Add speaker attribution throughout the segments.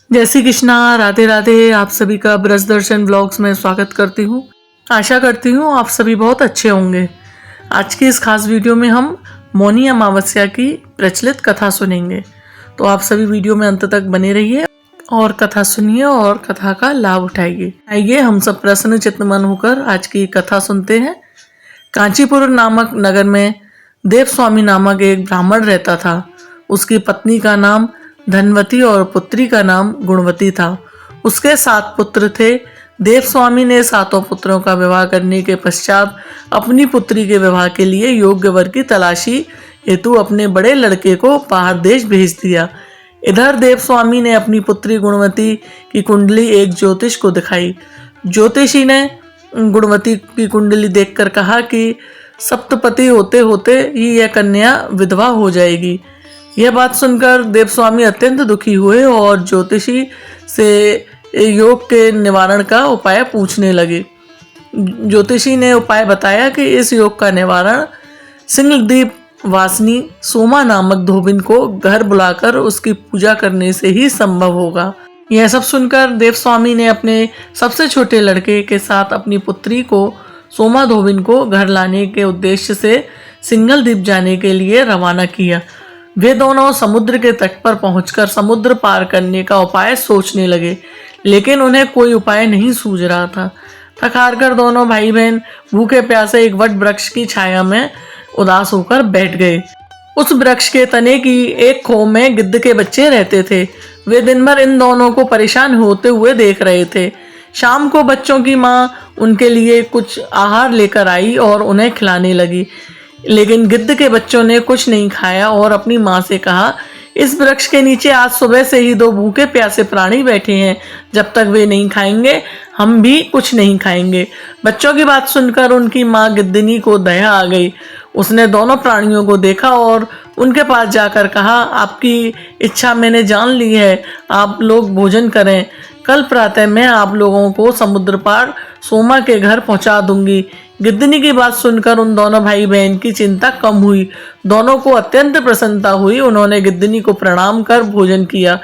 Speaker 1: जय श्री कृष्णा, राधे राधे। आप सभी का ब्रज दर्शन व्लॉग्स में स्वागत करती हूँ। आशा करती हूँ आप सभी बहुत अच्छे होंगे। आज की इस खास वीडियो में हम मौनी अमावस्या की प्रचलित कथा सुनेंगे, तो आप सभी वीडियो में अंत तक बने रहिए और कथा सुनिए और कथा का लाभ उठाइए। आइए हम सब प्रसन्न चित्तमन होकर आज की कथा सुनते हैं। कांचीपुर नामक नगर में देवस्वामी नामक एक ब्राह्मण रहता था। उसकी पत्नी का नाम धनवती और पुत्री का नाम गुणवती था। उसके 7 पुत्र थे। देवस्वामी ने 7 पुत्रों का विवाह करने के पश्चात अपनी पुत्री के विवाह के लिए योग्य वर की तलाशी हेतु अपने बड़े लड़के को बाहर देश भेज दिया। इधर देवस्वामी ने अपनी पुत्री गुणवती की कुंडली एक ज्योतिष को दिखाई। ज्योतिषी ने गुणवती की कुंडली देखकर कहा कि सप्तपति होते होते ही यह कन्या विधवा हो जाएगी। यह बात सुनकर देवस्वामी अत्यंत दुखी हुए और ज्योतिषी से योग के निवारण का उपाय पूछने लगे। ज्योतिषी ने उपाय बताया कि इस योग का निवारण सिंहद्वीप वासिनी सोमा नामक धोबिन को घर बुलाकर उसकी पूजा करने से ही संभव होगा। यह सब सुनकर देवस्वामी ने अपने सबसे छोटे लड़के के साथ अपनी पुत्री को सोमा धोबिन को घर लाने के उद्देश्य से सिंहद्वीप जाने के लिए रवाना किया। वे दोनों समुद्र के तट पर पहुंचकर समुद्र पार करने का उपाय सोचने लगे, लेकिन उन्हें कोई उपाय नहीं सूझ रहा था। थक हार कर दोनों भाई बहन भूखे प्यासे एक वट वृक्ष की छाया में उदास होकर बैठ गए। उस वृक्ष के तने की एक खो में गिद्ध के बच्चे रहते थे। वे दिन भर इन दोनों को परेशान होते हुए देख रहे थे। शाम को बच्चों की माँ उनके लिए कुछ आहार लेकर आई और उन्हें खिलाने लगी, लेकिन गिद्ध के बच्चों ने कुछ नहीं खाया और अपनी माँ से कहा, इस वृक्ष के नीचे आज सुबह से ही 2 भूखे प्यासे प्राणी बैठे हैं। जब तक वे नहीं खाएंगे हम भी कुछ नहीं खाएंगे। बच्चों की बात सुनकर उनकी माँ गिद्दनी को दया आ गई। उसने दोनों प्राणियों को देखा और उनके पास जाकर कहा, आपकी इच्छा मैंने जान ली है, आप लोग भोजन करें। कल प्रातः मैं आप लोगों को समुद्र पार सोमा के घर पहुंचा दूंगी। गिद्दनी की बात सुनकर उन दोनों भाई बहन की चिंता कम हुई। दोनों को अत्यंत प्रसन्नता हुई। उन्होंने गिद्दनी को प्रणाम कर भोजन किया।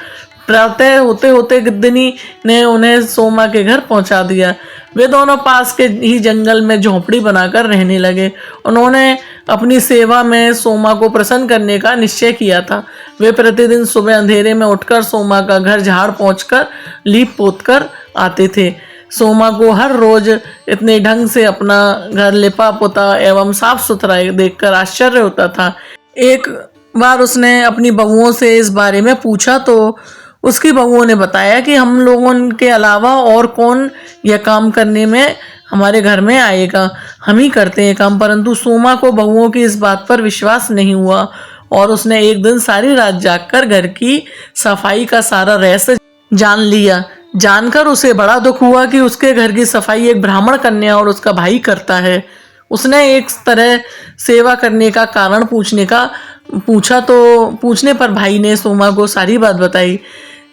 Speaker 1: प्रातः होते होते गिद्दनी ने उन्हें सोमा के घर पहुंचा दिया। वे दोनों पास के ही जंगल में झोंपड़ी बनाकर रहने लगे। उन्होंने अपनी सेवा में सोमा को प्रसन्न करने का निश्चय किया था। वे प्रतिदिन सुबह अंधेरे में उठकर सोमा का घर झाड़ पोंछकर लीप पोत कर आते थे। सोमा को हर रोज इतने ढंग से अपना घर लिपा पोता एवं साफ सुथरा देखकर आश्चर्य होता था। एक बार उसने अपनी बहुओं से इस बारे में पूछा तो उसकी बहुओं ने बताया कि हम लोगों के अलावा और कौन यह काम करने में हमारे घर में आएगा, हम ही करते हैं काम। परंतु सोमा को बहुओं की इस बात पर विश्वास नहीं हुआ और उसने एक दिन सारी रात जागकर घर की सफाई का सारा रहस्य जान लिया। जानकर उसे बड़ा दुख हुआ कि उसके घर की सफाई एक ब्राह्मण कन्या और उसका भाई करता है। उसने एक तरह सेवा करने का कारण पूछा तो पूछने पर भाई ने सोमा को सारी बात बताई,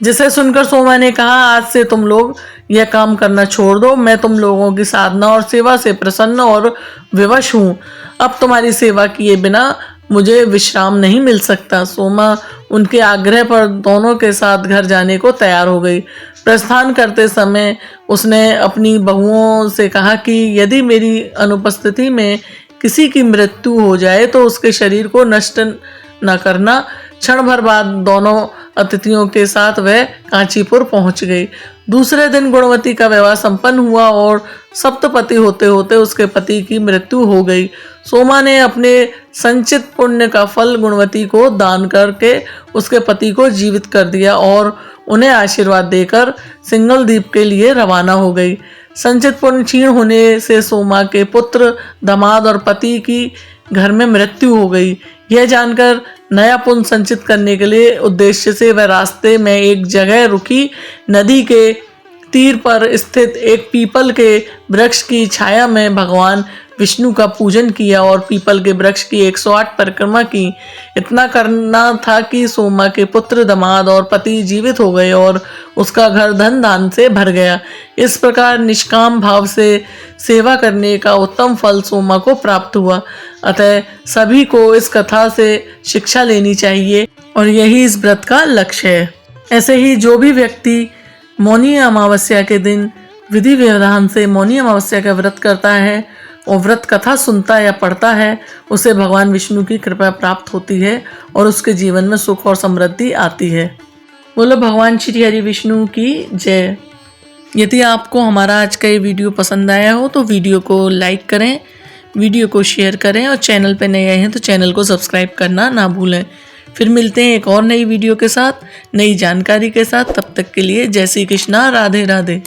Speaker 1: जिसे सुनकर सोमा ने कहा, आज से तुम लोग यह काम करना छोड़ दो। मैं तुम लोगों की साधना और सेवा से प्रसन्न और विवश हूँ। अब तुम्हारी सेवा किए बिना मुझे विश्राम नहीं मिल सकता। सोमा उनके आग्रह पर दोनों के साथ घर जाने को तैयार हो गई। प्रस्थान करते समय उसने अपनी बहुओं से कहा कि यदि मेरी अनुपस्थिति में किसी की मृत्यु हो जाए तो उसके शरीर को नष्ट न करना। क्षण भर बाद दोनों अतिथियों के साथ वह कांचीपुर पहुंच गई। दूसरे दिन गुणवती का विवाह संपन्न हुआ और सप्तपति होते होते उसके पति की मृत्यु हो गई। सोमा ने अपने संचित पुण्य का फल गुणवती को दान करके उसके पति को जीवित कर दिया और उन्हें आशीर्वाद देकर सिंहद्वीप के लिए रवाना हो गई। संचित पुण्य क्षीण होने से सोमा के पुत्र, दामाद और पति की घर में मृत्यु हो गई। यह जानकर नया पुण्य संचित करने के लिए उद्देश्य से वह रास्ते में एक जगह रुकी। नदी के तीर पर स्थित एक पीपल के वृक्ष की छाया में भगवान विष्णु का पूजन किया और पीपल के वृक्ष की 108 परिक्रमा की। इतना करना था कि सोमा के पुत्र, दामाद और पति जीवित हो गए और उसका घर धन दान से भर गया। इस प्रकार निष्काम भाव से सेवा करने का उत्तम फल सोमा को प्राप्त हुआ। अतः सभी को इस कथा से शिक्षा लेनी चाहिए और यही इस व्रत का लक्ष्य है। ऐसे ही जो भी व्यक्ति मौनी अमावस्या के दिन विधि विधान से मौनी अमावस्या का व्रत करता है और व्रत कथा सुनता या पढ़ता है, उसे भगवान विष्णु की कृपा प्राप्त होती है और उसके जीवन में सुख और समृद्धि आती है। बोलो भगवान श्री हरि विष्णु की जय। यदि आपको हमारा आज का ये वीडियो पसंद आया हो तो वीडियो को लाइक करें, वीडियो को शेयर करें और चैनल पर नए आए हैं तो चैनल को सब्सक्राइब करना ना भूलें। फिर मिलते हैं एक और नई वीडियो के साथ, नई जानकारी के साथ। तब तक के लिए जय श्री कृष्णा, राधे राधे।